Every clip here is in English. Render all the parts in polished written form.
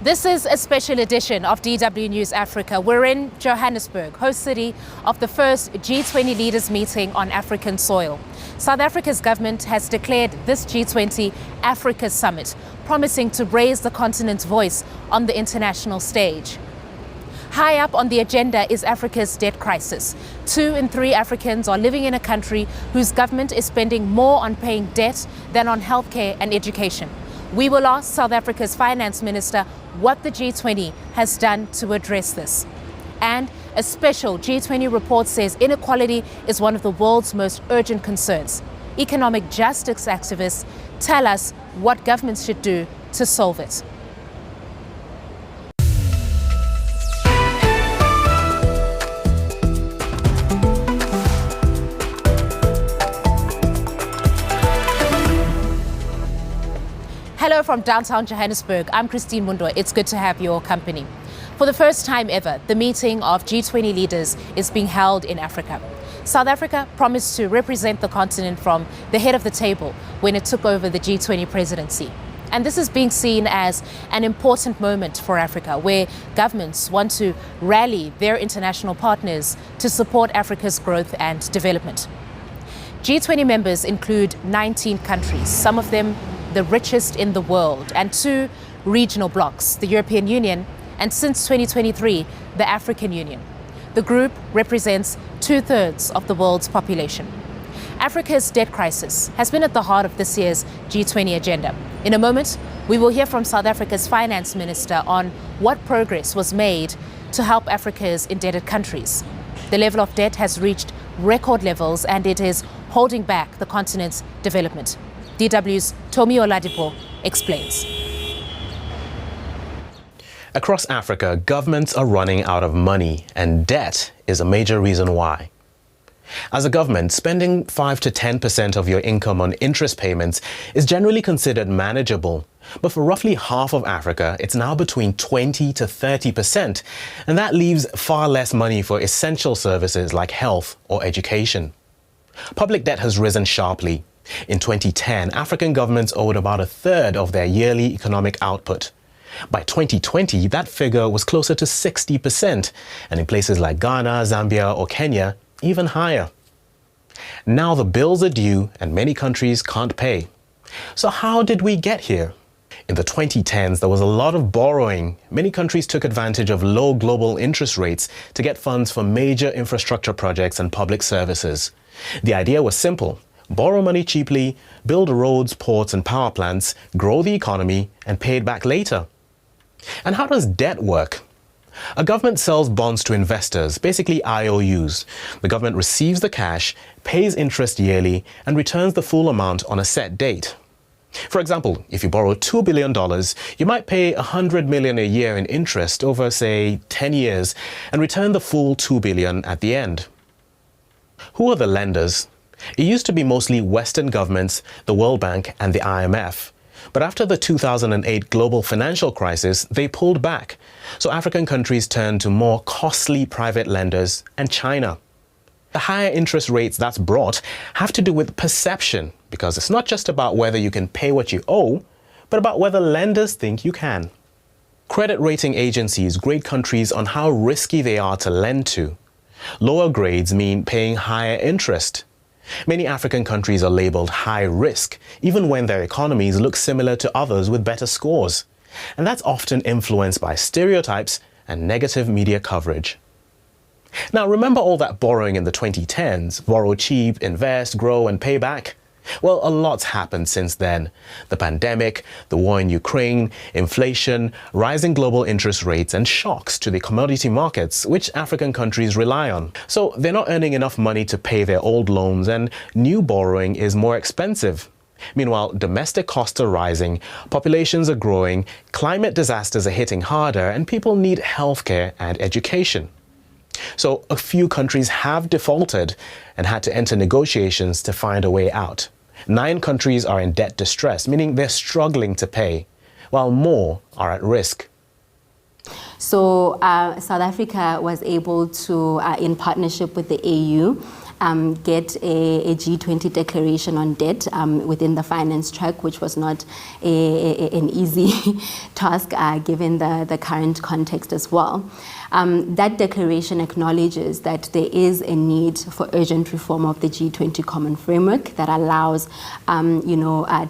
This is a special edition of DW News Africa. We're in Johannesburg, host city of the first G20 leaders meeting on African soil. South Africa's government has declared this G20 Africa Summit, promising to raise the continent's voice on the international stage. High up on the agenda is Africa's debt crisis. 2 in 3 Africans are living in a country whose government is spending more on paying debt than on healthcare and education. We will ask South Africa's finance minister what the G20 has done to address this. And a special G20 report says inequality is one of the world's most urgent concerns. Economic justice activists tell us what governments should do to solve it. Hello from downtown Johannesburg. I'm Christine Mundo. It's good to have your company. For the first time ever, the meeting of G20 leaders is being held in Africa. South Africa promised to represent the continent from the head of the table when it took over the G20 presidency. And this is being seen as an important moment for Africa, where governments want to rally their international partners to support Africa's growth and development. G20 members include 19 countries, some of them the richest in the world, and 2 regional blocs, the European Union and since 2023, the African Union. The group represents 2/3 of the world's population. Africa's debt crisis has been at the heart of this year's G20 agenda. In a moment, we will hear from South Africa's finance minister on what progress was made to help Africa's indebted countries. The level of debt has reached record levels and it is holding back the continent's development. DW's Tomi Oladipo explains. Across Africa, governments are running out of money, and debt is a major reason why. As a government, spending 5 to 10% of your income on interest payments is generally considered manageable. But for roughly half of Africa, it's now between 20 to 30%, and that leaves far less money for essential services like health or education. Public debt has risen sharply. In 2010, African governments owed about 1/3 of their yearly economic output. By 2020, that figure was closer to 60%, and in places like Ghana, Zambia, or Kenya, even higher. Now the bills are due and many countries can't pay. So how did we get here? In the 2010s, there was a lot of borrowing. Many countries took advantage of low global interest rates to get funds for major infrastructure projects and public services. The idea was simple. Borrow money cheaply, build roads, ports and power plants, grow the economy and pay it back later. And how does debt work? A government sells bonds to investors, basically IOUs. The government receives the cash, pays interest yearly and returns the full amount on a set date. For example, if you borrow $2 billion, you might pay $100 million a year in interest over, say, 10 years and return the full $2 billion at the end. Who are the lenders? It used to be mostly Western governments, the World Bank and the IMF. But after the 2008 global financial crisis, they pulled back. So African countries turned to more costly private lenders and China. The higher interest rates that's brought have to do with perception, because it's not just about whether you can pay what you owe, but about whether lenders think you can. Credit rating agencies grade countries on how risky they are to lend to. Lower grades mean paying higher interest. Many African countries are labeled high risk, even when their economies look similar to others with better scores. And that's often influenced by stereotypes and negative media coverage. Now, remember all that borrowing in the 2010s? Borrow cheap, invest, grow, and pay back? Well, a lot's happened since then. The pandemic, the war in Ukraine, inflation, rising global interest rates, and shocks to the commodity markets, which African countries rely on. So they're not earning enough money to pay their old loans, and new borrowing is more expensive. Meanwhile, domestic costs are rising, populations are growing, climate disasters are hitting harder, and people need healthcare and education. So a few countries have defaulted and had to enter negotiations to find a way out. 9 countries are in debt distress, meaning they're struggling to pay, while more are at risk. So South Africa was able to, in partnership with the AU, get a G20 declaration on debt within the finance track, which was not an easy task given the current context as well. That declaration acknowledges that there is a need for urgent reform of the G20 common framework that allows,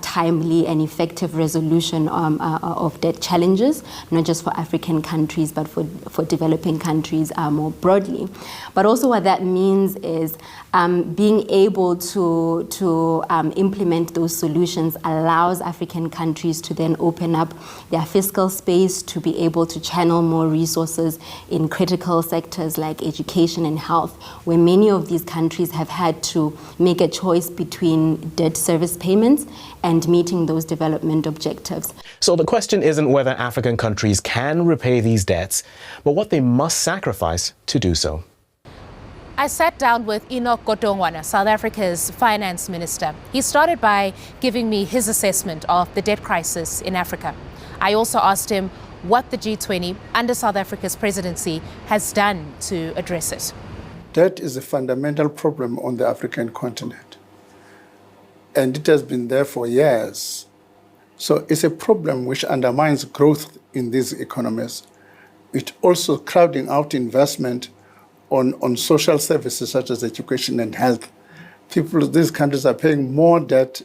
timely and effective resolution of debt challenges, not just for African countries, but for developing countries more broadly. But also what that means is being able to implement those solutions allows African countries to then open up their fiscal space to be able to channel more resources in critical sectors like education and health, where many of these countries have had to make a choice between debt service payments and meeting those development objectives. So the question isn't whether African countries can repay these debts, but what they must sacrifice to do so. I sat down with Enoch Godongwana, South Africa's finance minister. He started by giving me his assessment of the debt crisis in Africa. I also asked him what the G20 under South Africa's presidency has done to address it. Debt is a fundamental problem on the African continent, and it has been there for years. So it's a problem which undermines growth in these economies. It's also crowding out investment on social services such as education and health. People in these countries are paying more debt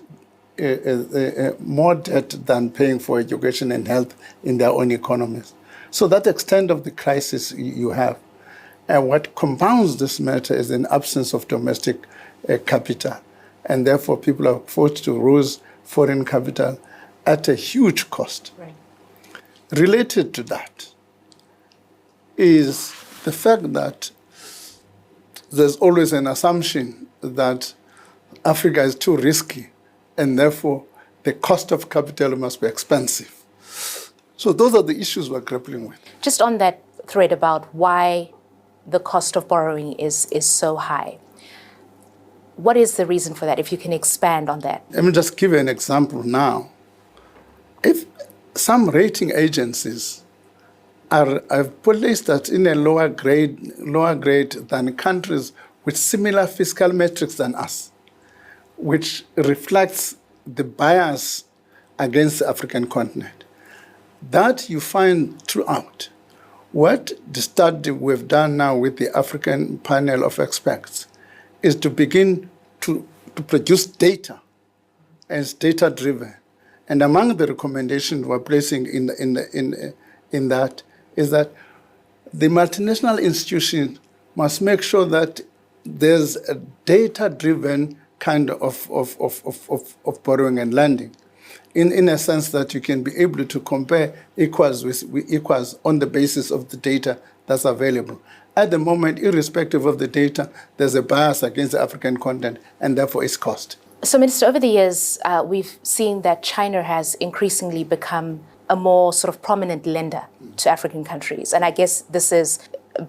than paying for education and health in their own economies. So that extent of the crisis you have. And what compounds this matter is an absence of domestic capital. And therefore, people are forced to raise foreign capital at a huge cost. Right. Related to that is the fact that there's always an assumption that Africa is too risky, and therefore the cost of capital must be expensive. So those are the issues we're grappling with. Just on that thread about why the cost of borrowing is so high, what is the reason for that, if you can expand on that? Let me just give you an example now. If some rating agencies have placed that in a lower grade than countries with similar fiscal metrics than us, which reflects the bias against the African continent. That you find throughout. What the study we've done now with the African panel of experts is to begin to produce data, and it's data-driven. And among the recommendations we're placing in that is that the multinational institutions must make sure that there's a data-driven kind of borrowing and lending, in a sense that you can be able to compare equals with equals on the basis of the data that's available. At the moment, irrespective of the data, there's a bias against the African continent, and therefore its cost. So, Minister, over the years, we've seen that China has increasingly become a more sort of prominent lender to African countries. And I guess this has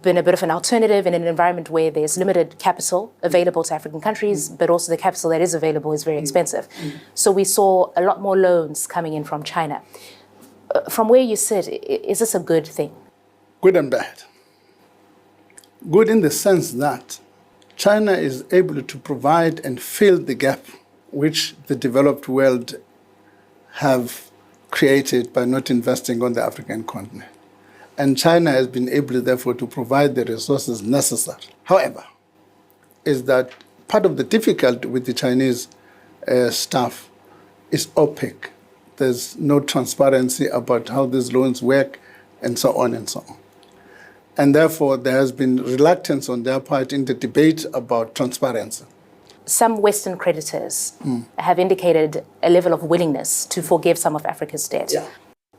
been a bit of an alternative in an environment where there's limited capital available to African countries, but also the capital that is available is very expensive. So we saw a lot more loans coming in from China. From where you sit, is this a good thing? Good and bad. Good in the sense that China is able to provide and fill the gap which the developed world have created by not investing on the African continent. And China has been able, therefore, to provide the resources necessary. However, is that part of the difficulty with the Chinese staff is opaque. There's no transparency about how these loans work, and so on and so on. And therefore, there has been reluctance on their part in the debate about transparency. Some Western creditors have indicated a level of willingness to forgive some of Africa's debt. Yeah.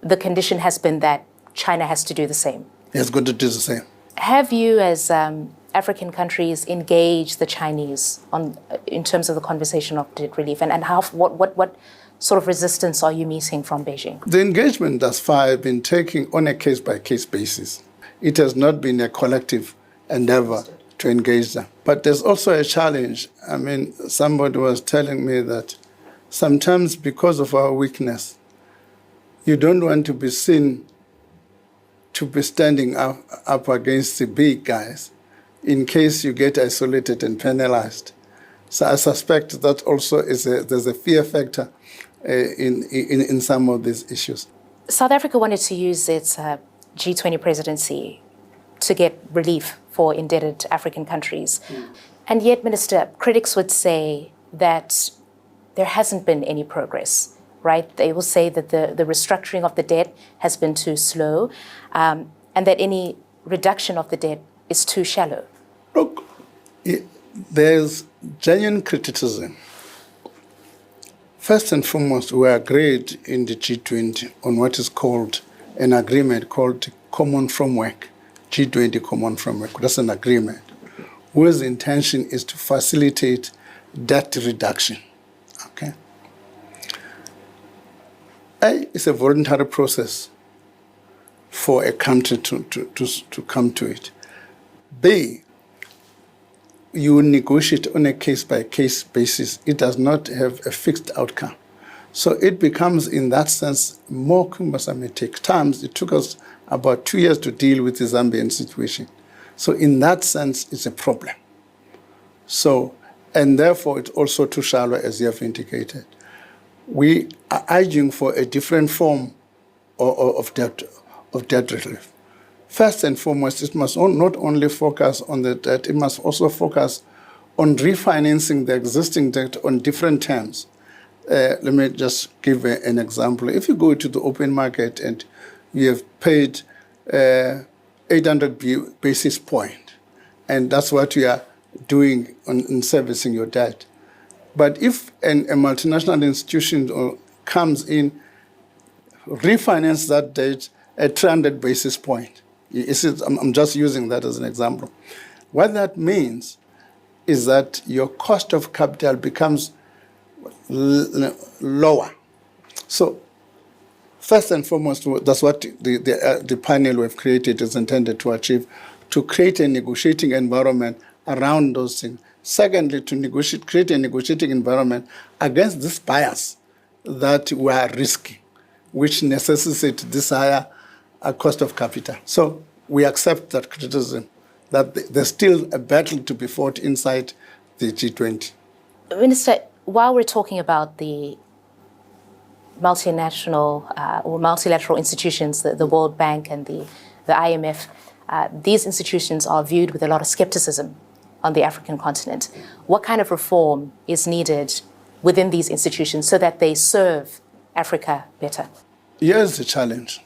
The condition has been that China has to do the same. It's going to do the same. Have you, as African countries, engaged the Chinese in terms of the conversation of debt relief? And what sort of resistance are you meeting from Beijing? The engagement thus far has been taken on a case-by-case basis. It has not been a collective endeavor to engage them. But there's also a challenge. I mean, somebody was telling me that sometimes because of our weakness, you don't want to be seen to be standing up against the big guys. in case you get isolated and penalized. So I suspect that also there's a fear factor in some of these issues. South Africa wanted to use its G20 presidency to get relief for indebted African countries. And yet, Minister, critics would say that there hasn't been any progress, right? They will say that the restructuring of the debt has been too slow, and that any reduction of the debt is too shallow. Look, there's genuine criticism. First and foremost, we agreed in the G20 on what is called an agreement called Common Framework, G20 Common Framework. That's an agreement whose intention is to facilitate debt reduction. Okay? A, it's a voluntary process for a country to come to it. B, you negotiate on a case-by-case basis. It does not have a fixed outcome. So it becomes, in that sense, more cumbersome. It takes time. It took us about 2 years to deal with the Zambian situation. So in that sense, it's a problem. So, and therefore, it's also too shallow, as you have indicated. We are urging for a different form of debt relief. First and foremost, it must not only focus on the debt, it must also focus on refinancing the existing debt on different terms. Let me just give an example. If you go to the open market and you have paid 800 basis points, and that's what you are doing in servicing your debt. But if a multinational institution comes in, refinance that debt at 300 basis points, I'm just using that as an example. What that means is that your cost of capital becomes lower. So first and foremost, that's what the panel we've created is intended to achieve, to create a negotiating environment around those things. Secondly, to create a negotiating environment against this bias that we are risking, which necessitates this higher cost of capital. So we accept that criticism, that there's still a battle to be fought inside the G20. Minister, while we're talking about the multinational or multilateral institutions, the World Bank and the IMF, these institutions are viewed with a lot of skepticism on the African continent. What kind of reform is needed within these institutions so that they serve Africa better? Here's the challenge.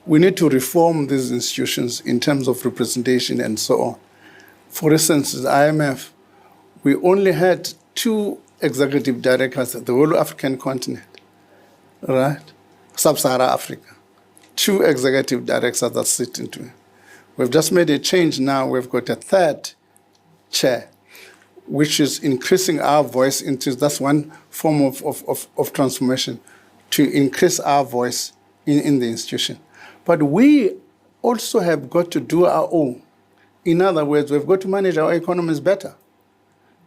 We need to reform these institutions in terms of representation and so on. For instance, the IMF, we only had 2 executive directors at the whole African continent, right? Sub-Saharan Africa. 2 executive directors that sit into it. We've just made a change now. We've got a 3rd chair, which is increasing our voice into, that's one form of transformation, to increase our voice in the institution. But we also have got to do our own. In other words, we've got to manage our economies better.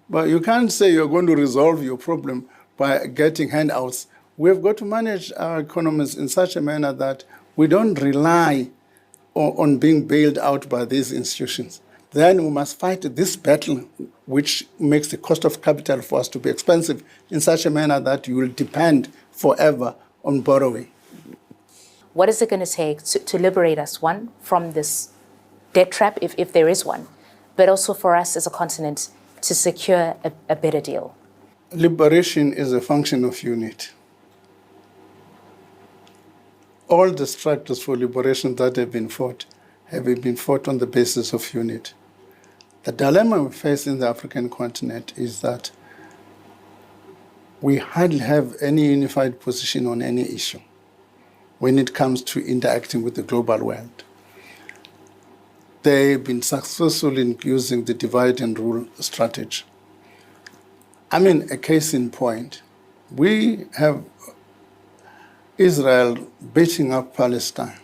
But you can't say you're going to resolve your problem by getting handouts. We've got to manage our economies in such a manner that we don't rely on being bailed out by these institutions. Then we must fight this battle, which makes the cost of capital for us to be expensive, in such a manner that you will depend forever on borrowing. What is it going to take to liberate us, one, from this debt trap, if there is one, but also for us as a continent to secure a better deal? Liberation is a function of unity. All the structures for liberation that have been fought on the basis of unity. The dilemma we face in the African continent is that we hardly have any unified position on any issue when it comes to interacting with the global world. They've been successful in using the divide and rule strategy. I mean, a case in point, we have Israel beating up Palestine.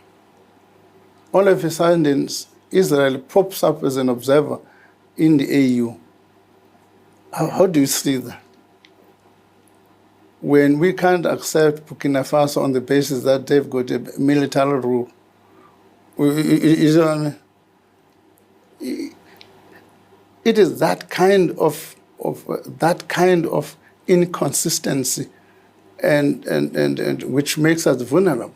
All of a sudden, Israel pops up as an observer in the AU. How do you see that? When we can't accept Burkina Faso on the basis that they've got a military rule. You know what I mean? it is that kind of inconsistency and which makes us vulnerable,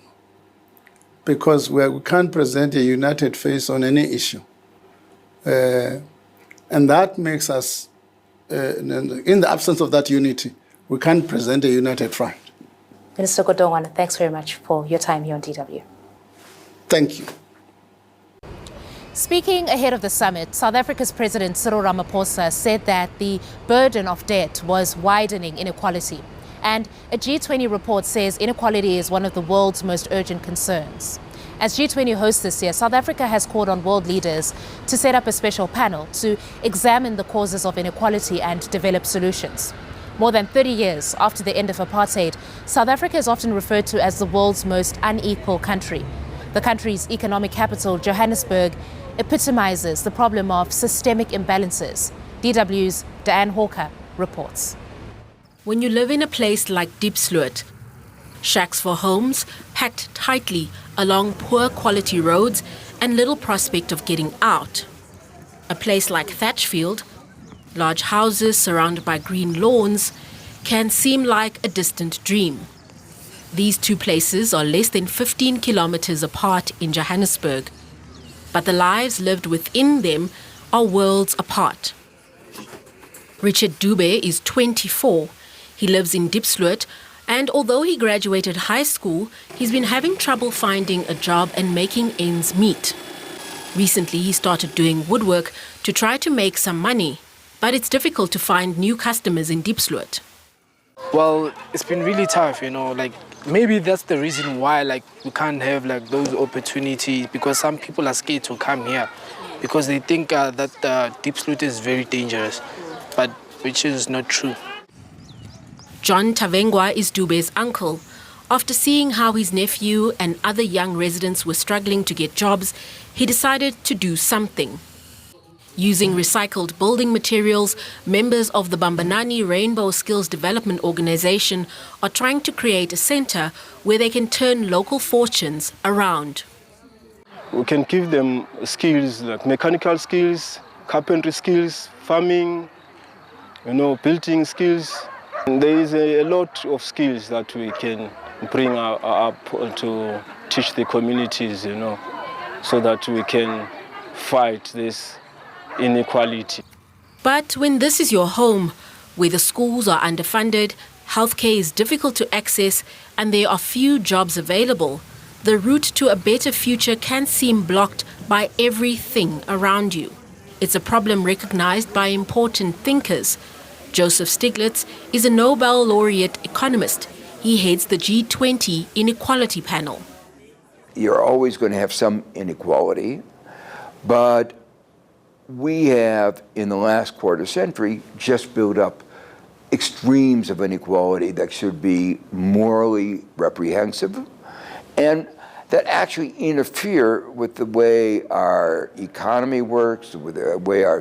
because we can't present a united face on any issue. And that makes us, in the absence of that unity, we can't present a united front. Minister Godongwana, thanks very much for your time here on DW. Thank you. Speaking ahead of the summit, South Africa's President Cyril Ramaphosa said that the burden of debt was widening inequality. And a G20 report says inequality is one of the world's most urgent concerns. As G20 host this year, South Africa has called on world leaders to set up a special panel to examine the causes of inequality and develop solutions. More than 30 years after the end of apartheid, South Africa is often referred to as the world's most unequal country. The country's economic capital, Johannesburg, epitomizes the problem of systemic imbalances. DW's Diane Hawker reports. When you live in a place like Diepsloot, shacks for homes packed tightly along poor quality roads and little prospect of getting out. A place like Thatchfield, large houses surrounded by green lawns, can seem like a distant dream. These two places are less than 15 kilometers apart in Johannesburg, but the lives lived within them are worlds apart. Richard Dube is 24. He lives in Diepsloot, and although he graduated high school, he's been having trouble finding a job and making ends meet. Recently, he started doing woodwork to try to make some money, but it's difficult to find new customers in Diepsloot. Well, it's been really tough, maybe that's the reason why, we can't have, those opportunities, because some people are scared to come here because they think that Diepsloot is very dangerous, but which is not true. John Tavengwa is Dube's uncle. After seeing how his nephew and other young residents were struggling to get jobs, he decided to do something. Using recycled building materials, members of the Bambanani Rainbow Skills Development Organization are trying to create a center where they can turn local fortunes around. We can give them skills like mechanical skills, carpentry skills, farming, building skills. And there is a lot of skills that we can bring up to teach the communities, so that we can fight this inequality. But when this is your home, where the schools are underfunded, healthcare is difficult to access, and there are few jobs available, the route to a better future can seem blocked by everything around you. It's a problem recognized by important thinkers. Joseph Stiglitz is a Nobel laureate economist. He heads the G20 inequality panel. You're always going to have some inequality, but we have, in the last quarter century, just built up extremes of inequality that should be morally reprehensible and that actually interfere with the way our economy works, with the way our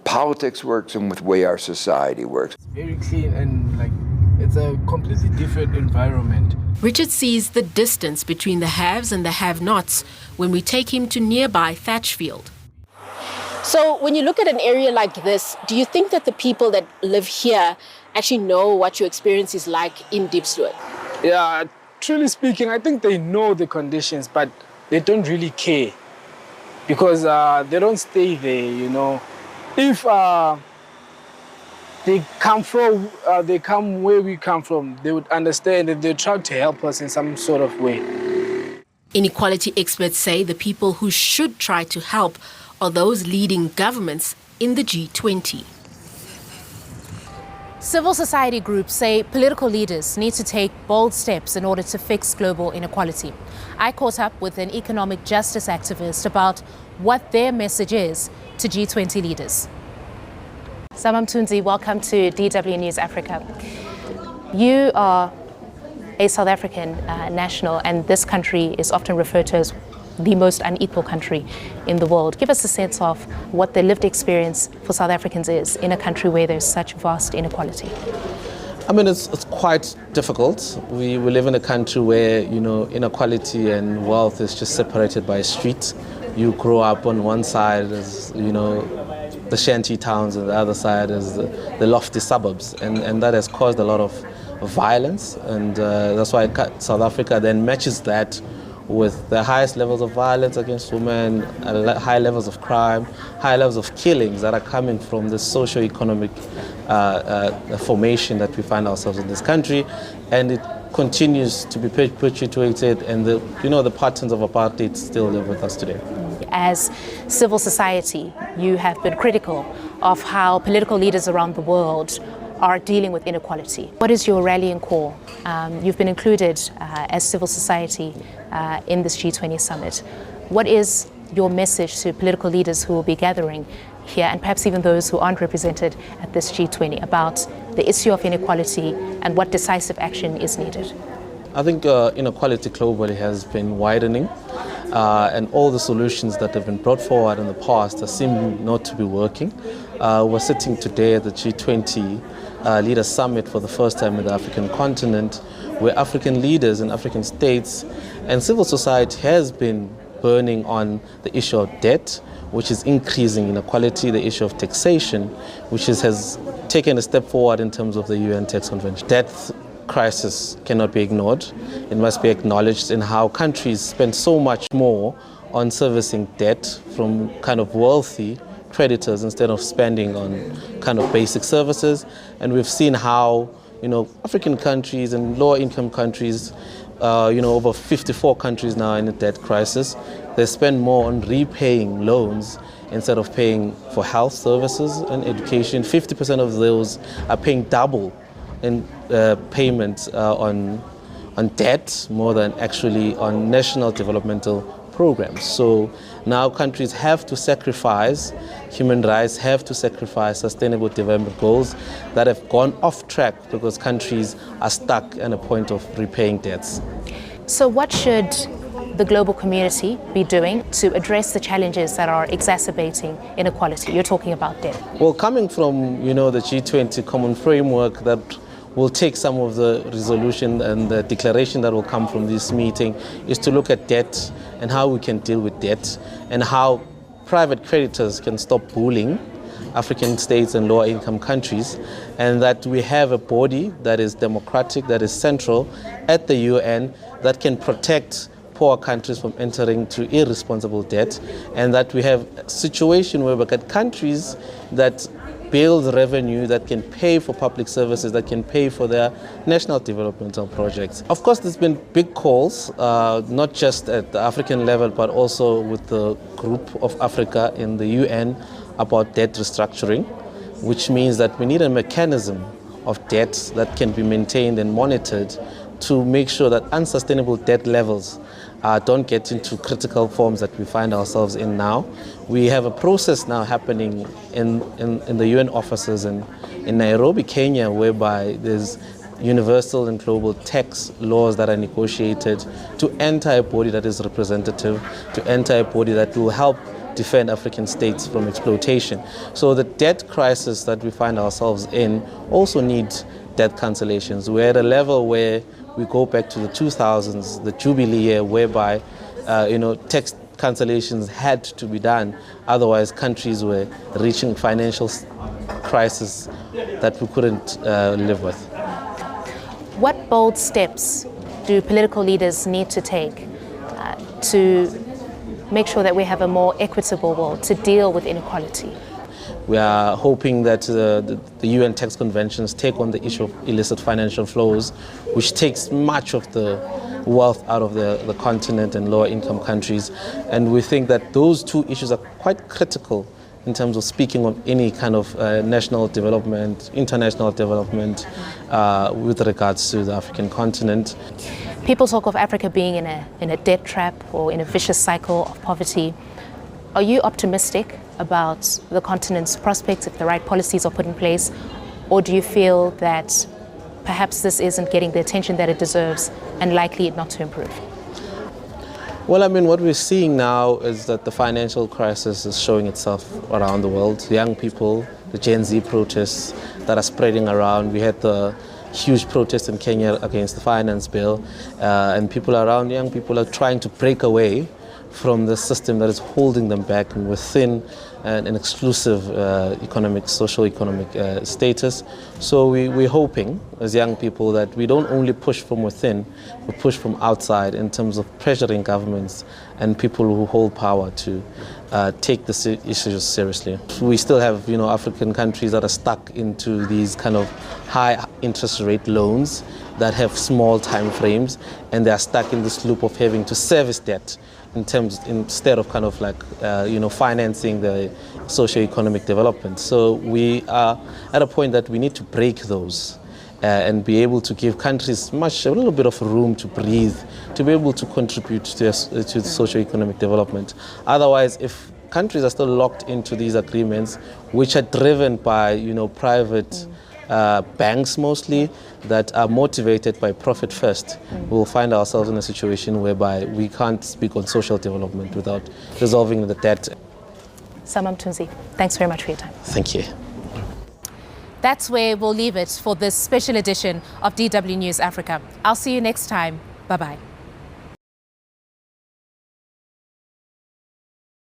politics works, and with the way our society works. It's very clean and it's a completely different environment. Richard sees the distance between the haves and the have-nots when we take him to nearby Thatchfield. So when you look at an area like this, do you think that the people that live here actually know what your experience is like in Diepsloot? Yeah, truly speaking, I think they know the conditions, but they don't really care because they don't stay there, If they come where we come from, they would understand and they'd try to help us in some sort of way. Inequality experts say the people who should try to help are those leading governments in the G20. Civil society groups say political leaders need to take bold steps in order to fix global inequality. I caught up with an economic justice activist about what their message is to G20 leaders. Samam Tunzi, welcome to DW News Africa. You are a South African national, and this country is often referred to as the most unequal country in the world. Give us a sense of what the lived experience for South Africans is in a country where there's such vast inequality. I mean, it's quite difficult. We live in a country where, inequality and wealth is just separated by a street. you grow up on one side as, the shanty towns, and the other side is the lofty suburbs, and that has caused a lot of violence, and that's why South Africa then matches that with the highest levels of violence against women, high levels of crime, high levels of killings that are coming from the socio-economic formation that we find ourselves in this country, and it continues to be perpetuated, and the patterns of apartheid still live with us today. As civil society, you have been critical of how political leaders around the world are dealing with inequality. What is your rallying call? You've been included as civil society in this G20 summit. What is your message to political leaders who will be gathering here, and perhaps even those who aren't represented at this G20, about the issue of inequality and what decisive action is needed? I think inequality globally has been widening, and all the solutions that have been brought forward in the past seem not to be working. We're sitting today at the G20 Leaders Summit for the first time in the African continent, where African leaders and African states and civil society has been burning on the issue of debt, which is increasing inequality, the issue of taxation, which has taken a step forward in terms of the UN Tax Convention. Debt crisis cannot be ignored. It must be acknowledged in how countries spend so much more on servicing debt from kind of wealthy creditors instead of spending on kind of basic services. And we've seen how, African countries and lower income countries, over 54 countries now in a debt crisis, they spend more on repaying loans instead of paying for health services and education. 50% of those are paying double in payments on debt more than actually on national developmental programs. So now countries have to sacrifice human rights, have to sacrifice sustainable development goals that have gone off track because countries are stuck at a point of repaying debts. So what should the global community be doing to address the challenges that are exacerbating inequality? You're talking about debt. Well, coming from, the G20 common framework that will take some of the resolution and the declaration that will come from this meeting is to look at debt and how we can deal with debt and how private creditors can stop bullying African states and lower income countries, and that we have a body that is democratic, that is central at the UN, that can protect poor countries from entering to irresponsible debt, and that we have a situation where we get countries that build revenue that can pay for public services, that can pay for their national developmental projects. Of course, there's been big calls, not just at the African level, but also with the group of Africa in the UN about debt restructuring, which means that we need a mechanism of debt that can be maintained and monitored to make sure that unsustainable debt levels don't get into critical forms that we find ourselves in now. We have a process now happening in the UN offices in Nairobi, Kenya, whereby there's universal and global tax laws that are negotiated to enter a body that is representative, to enter a body that will help defend African states from exploitation. So the debt crisis that we find ourselves in also needs debt cancellations. We're at a level where we go back to the 2000s, the Jubilee year, whereby tax cancellations had to be done. Otherwise, countries were reaching financial crisis that we couldn't live with. What bold steps do political leaders need to take to make sure that we have a more equitable world to deal with inequality? We are hoping that the UN Tax Conventions take on the issue of illicit financial flows, which takes much of the wealth out of the continent and lower income countries. And we think that those two issues are quite critical in terms of speaking of any kind of national development, international development with regards to the African continent. People talk of Africa being in a debt trap or in a vicious cycle of poverty. Are you optimistic about the continent's prospects if the right policies are put in place, or do you feel that perhaps this isn't getting the attention that it deserves and likely not to improve? Well, what we're seeing now is that the financial crisis is showing itself around the world. The young people, the Gen Z protests that are spreading around. We had the huge protest in Kenya against the finance bill, and young people are trying to break away from the system that is holding them back within an exclusive socio-economic status. So we're hoping as young people that we don't only push from within, we push from outside in terms of pressuring governments and people who hold power to take the issues seriously. We still have, African countries that are stuck into these kind of high interest rate loans that have small time frames, and they are stuck in this loop of having to service debt instead of kind of like financing the socio-economic development. So we are at a point that we need to break those and be able to give countries a little bit of room to breathe, to be able to contribute to socio-economic development. Otherwise, if countries are still locked into these agreements, which are driven by private banks mostly, that are motivated by profit first, we'll find ourselves in a situation whereby we can't speak on social development without resolving the debt. Samam Tunzi, thanks very much for your time. Thank you. That's where we'll leave it for this special edition of DW News Africa. I'll see you next time. Bye-bye.